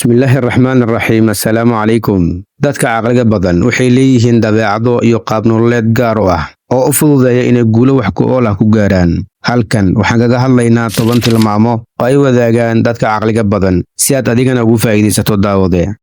Bismillahirrahmanirrahiim. Assalaamu calaykum. Dadka caqliga badan waxay leeyihiin dabeecado iyo qaab nololeed gaar ah oo u fududeeya inay guulo wax ku ool ah ku gaaraan. Halkan waxaan kaga hadlaynaa 10 tilmaamo oo ay wadaagaan dadka caqliga badan si aad adigana ugu faa'iidaysato daawade.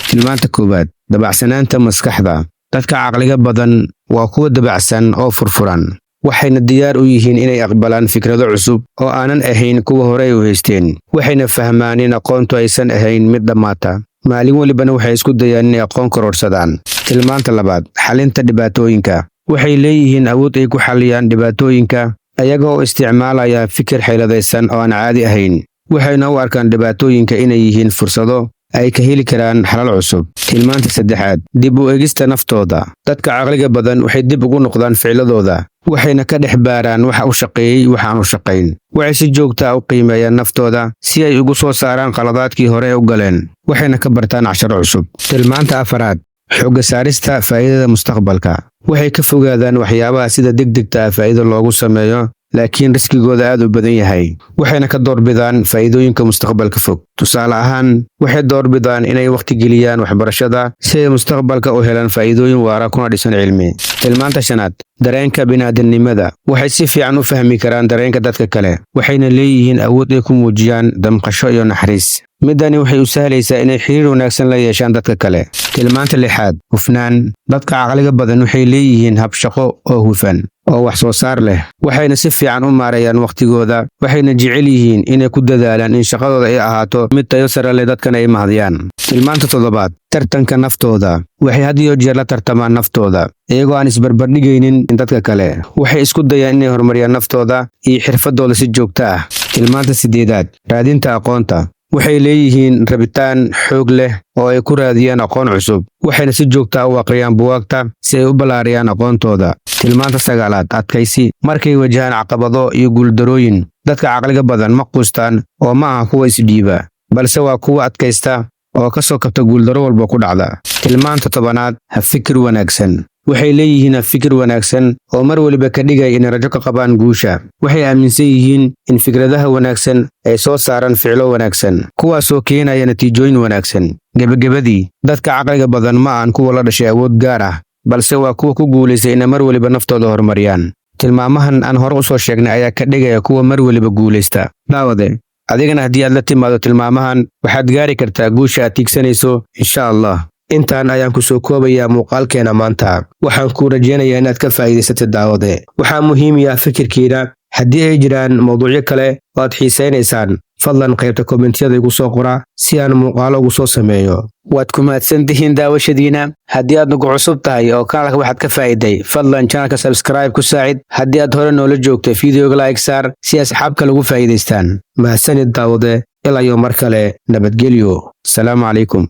Tilmaanta koowaad, dabacsanaanta maskaxda. Dadka caqliga badan waa kuwa dabacsan oo furfuran, waxayna diyaar u yihiin inay aqbalaan fikrado cusub oo aanan ahayn kuwa hore u haysteen. Waxayna fahmaan in aqoontu aysan ahayn mid dhammaata, maalin walibana waxay isku dayaan inay aqoon kororsadaan. Tilmaanta labaad, xalinta dhibaatooyinka. Waxay leeyihiin awood ay ku xalliyaan dhibaatooyinka ayagoo isticmaalaya fikir xeeladaysan oo aan caadi ahayn. Waxayna u arkaan dhibaatooyinka inay yihiin fursado ay ka heli karaan xalal cusub. Tilmaanta saddexaad, dib u eegista naftooda. Dadka caqliga badan waxay dib ugu noqdaan ficilladooda, waxayna ka dhex baaraan waxa u shaqeeyey waxa aan u shaqayn. Waxay si joogto ah u qiimeeyaan naftooda si ay ugu soo saaraan qaladaadkii hore u galeen, waxayna ka bartaan casharo cusub. Tilmaanta afaraad, xoogga saarista faa'iidada mustaqbalka. Waxay ka fogaadaan waxyaabaha sida degdegta ah faa'iido loogu sameeyo, laakiin riskigooda aad u badan yahay. Waxayna ka doorbidaan faa'iidooyinka mustaqbalka fog. Tusaale ahaan, waxay doorbidaan inay waqti geliyaan waxbarashada si ay mustaqbalka u helaan faa'iidooyin waara kuna dhisan cilmi. Tilmaanta shanaad, dareenka bini'aadanimada. Waxay si fiican u fahmi karaan dareenka dadka kale, waxayna leeyihiin awood ay ku muujiyaan damqasho iyo naxariis. Midani waxay u sahlaysaa inay xiriir wanaagsan la yeeshaan dadka kale. Tilmaanta lixaad, hufnaan. Dadka caqliga badan waxay leeyihiin hab shaqo oo hufan oo wax soo saar leh, waxayna si fiican u maareeyaan waqtigooda, waxayna jecel yihiin inay ku dadaalaan in shaqadooda ay ahaato mid tayo sare leh, dadkana ay mahadiyaan. Tilmaanta toddobaad, tartanka naftooda. Waxay had iyo jeer la tartamaan naftooda, iyagoo aan isbarbardhigaynin dadka kale. Waxay isku dayaan inay horumariyaan naftooda iyo xirfadooda si joogto ah. Tilmaanta siddeedaad, raadinta aqoonta. Waxay leeyihiin rabitaan xoog leh oo ay ku raadiyaan aqoon cusub, waxayna si joogto ah u aqriyaan buugaagta si ay u ballaariyaan aqoontooda. Tilmaanta sagaalaad, adkaysi. Markay wajahaan caqabado iyo guuldarooyin, dadka caqliga badan ma quustaan oo ma aha kuwa isdhiiba, balse waa kuwa adkaysta oo ka soo kabta guuldaro walba ku dhacda. Tilmaanta tobanaad, fikir wanaagsan. Waxay leeyihiin fikir wanaagsan oo mar waliba ka dhigaya inay rajo ka qabaan guusha. Waxay aaminsan yihiin in fikradaha wanaagsan ay soo saaraan ficilo wanaagsan, kuwaasoo keenaya natiijooyin wanaagsan. Gebagabadii, dadka caqliga badan ma ahan kuwa la dhashay awood gaar ah, balse waa kuwa ku guulaystay inay mar waliba naftooda horumariyaan. Tilmaamahan aan hore u soo sheegnay ayaa ka dhigaya kuwa mar waliba guulaysta. Daawade, adigana haddii aad la timaado tilmaamahan, waxaad gaari kartaa guusha aad tiigsanayso insha Allah. Intaan ayaan ku soo koobayaa muuqaalkeena maanta. Waxaan kuu rajaynayaa inaad ka faa'iidaysatid daawade. Waxaa muhiim ah fikirkiina. Haddii ay jiraan mowduucyo kale oo aad xiisaynaysaan, fadlan qaybta komentiyada igu soo qora si aan muuqaalo ugu soo sameeyo. Waad ku mahadsantihiin daawashadiina. Haddii aad nagu cusub tahay oo kanaalka waxaad ka faa'iiday, fadlan channelka subscribe ku saacid. Haddii aad hore noola joogtay, fiidiyoga like saar si asxaab kale ugu faa'iidaystaan. Mahadsanid daawade. Ilaa iyo mar kale, nabadgelyo. Assalaamu calaykum.